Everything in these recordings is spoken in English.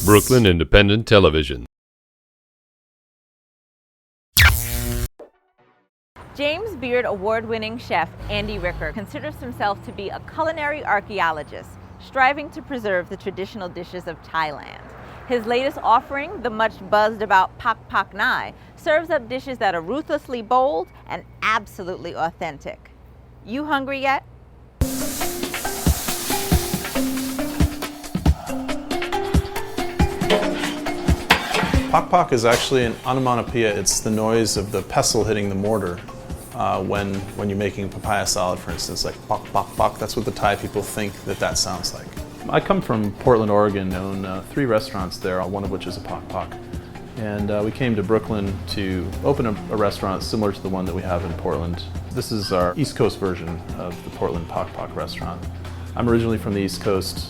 Brooklyn Independent Television. James Beard award-winning chef Andy Ricker considers himself to be a culinary archaeologist, striving to preserve the traditional dishes of Thailand. His latest offering, the much buzzed about Pok Pok, serves up dishes that are ruthlessly bold and absolutely authentic. You hungry yet? Pok Pok is actually an onomatopoeia. It's the noise of the pestle hitting the mortar when you're making a papaya salad, for instance, like pok, pok, pok. That's what the Thai people think that sounds like. I come from Portland, Oregon, own 3 restaurants there, one of which is a Pok Pok. And we came to Brooklyn to open a restaurant similar to the one that we have in Portland. This is our East Coast version of the Portland Pok Pok restaurant. I'm originally from the East Coast,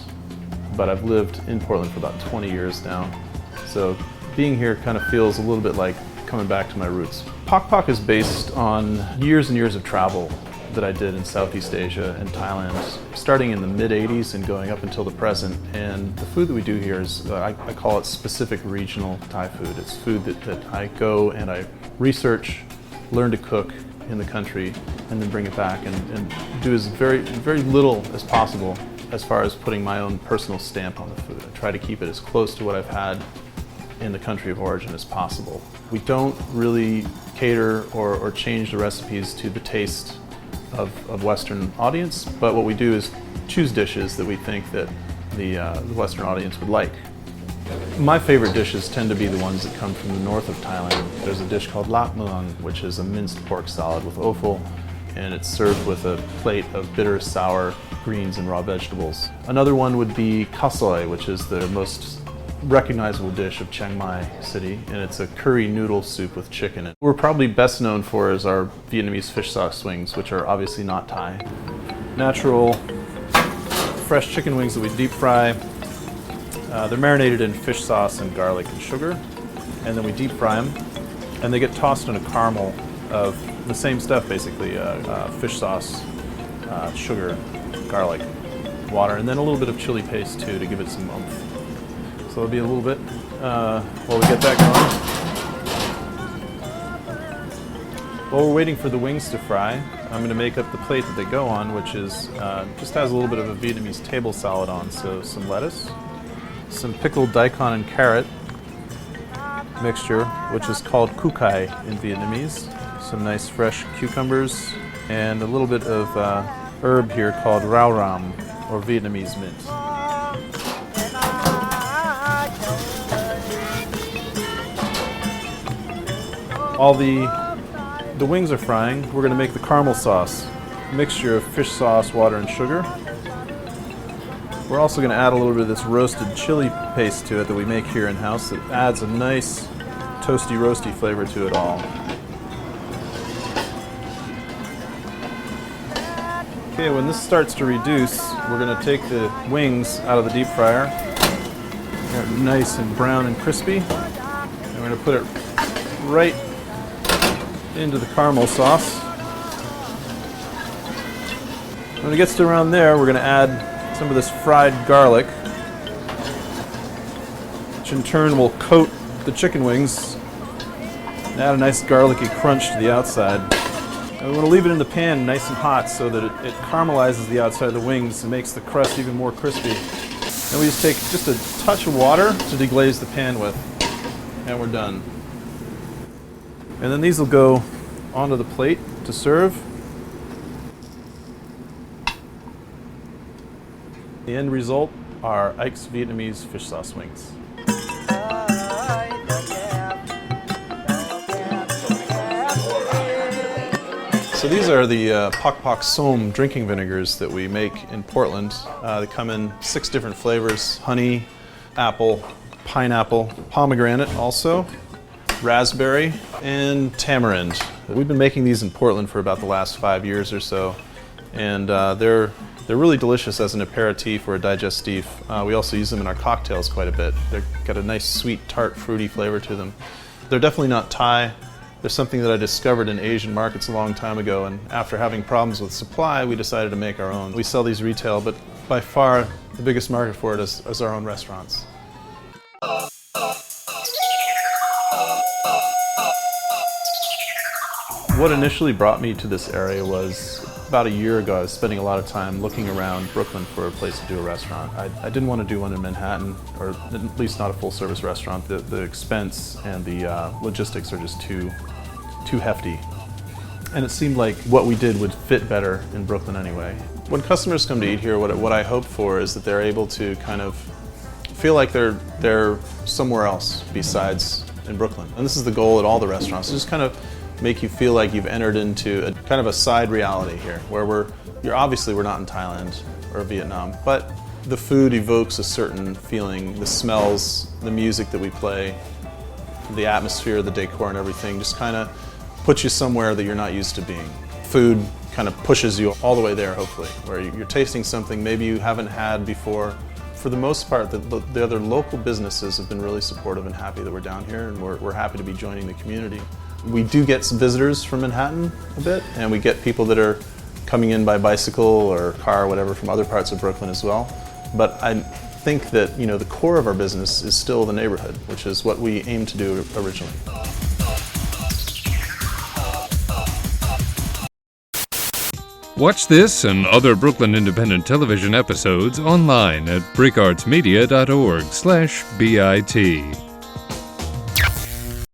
but I've lived in Portland for about 20 years now. So being here kind of feels a little bit like coming back to my roots. Pok Pok is based on years and years of travel that I did in Southeast Asia and Thailand, starting in the mid-'80s and going up until the present. And the food that we do here is, I call it specific regional Thai food. It's food that I go and I research, learn to cook in the country, and then bring it back and do as very little as possible as far as putting my own personal stamp on the food. I try to keep it as close to what I've had in the country of origin as possible. We don't really cater or change the recipes to the taste of Western audience, but what we do is choose dishes that we think that the Western audience would like. My favorite dishes tend to be the ones that come from the north of Thailand. There's a dish called lap muang, which is a minced pork salad with offal, and it's served with a plate of bitter, sour greens and raw vegetables. Another one would be kasoi, which is the most recognizable dish of Chiang Mai City, and it's a curry noodle soup with chicken. We're probably best known for is our Vietnamese fish sauce wings, which are obviously not Thai. Natural, fresh chicken wings that we deep fry. They're marinated in fish sauce and garlic and sugar, and then we deep fry them, and they get tossed in a caramel of the same stuff, basically, fish sauce, sugar, garlic, water, and then a little bit of chili paste too to give it some oomph. So it'll be a little bit while we get that going. While we're waiting for the wings to fry, I'm going to make up the plate that they go on, which is just has a little bit of a Vietnamese table salad on. So some lettuce, some pickled daikon and carrot mixture, which is called cu cai in Vietnamese. Some nice fresh cucumbers, and a little bit of herb here called rau ram, or Vietnamese mint. While the wings are frying, we're going to make the caramel sauce, a mixture of fish sauce, water, and sugar. We're also going to add a little bit of this roasted chili paste to it that we make here in-house that adds a nice toasty, roasty flavor to it all. Okay, when this starts to reduce, we're going to take the wings out of the deep fryer. They're nice and brown and crispy. And we're going to put it right into the caramel sauce. When it gets to around there, we're going to add some of this fried garlic, which in turn will coat the chicken wings and add a nice garlicky crunch to the outside. And we want to leave it in the pan nice and hot so that it caramelizes the outside of the wings and makes the crust even more crispy. And we just take just a touch of water to deglaze the pan with, and we're done. And then these will go onto the plate to serve. The end result are Ike's Vietnamese fish sauce wings. So these are the Pok Pok Som drinking vinegars that we make in Portland. They come in 6 different flavors: honey, apple, pineapple, pomegranate also, raspberry, and tamarind. We've been making these in Portland for about the last 5 years or so, and they're really delicious as an aperitif or a digestif. We also use them in our cocktails quite a bit. They've got a nice sweet, tart, fruity flavor to them. They're definitely not Thai. They're something that I discovered in Asian markets a long time ago, and after having problems with supply, we decided to make our own. We sell these retail, but by far the biggest market for it is our own restaurants. What initially brought me to this area was about a year ago. I was spending a lot of time looking around Brooklyn for a place to do a restaurant. I didn't want to do one in Manhattan, or at least not a full-service restaurant. The expense and the logistics are just too hefty. And it seemed like what we did would fit better in Brooklyn anyway. When customers come to eat here, what I hope for is that they're able to kind of feel like they're somewhere else besides in Brooklyn. And this is the goal at all the restaurants, just kind of make you feel like you've entered into a kind of a side reality here, where we're not in Thailand or Vietnam, but the food evokes a certain feeling, the smells, the music that we play, the atmosphere, the decor and everything just kind of puts you somewhere that you're not used to being. Food kind of pushes you all the way there, hopefully, where you're tasting something maybe you haven't had before. For the most part, the other local businesses have been really supportive and happy that we're down here, and we're happy to be joining the community. We do get some visitors from Manhattan a bit, and we get people that are coming in by bicycle or car or whatever from other parts of Brooklyn as well. But I think that the core of our business is still the neighborhood, which is what we aimed to do originally. Watch this and other Brooklyn Independent Television episodes online at bricartsmedia.org/BIT.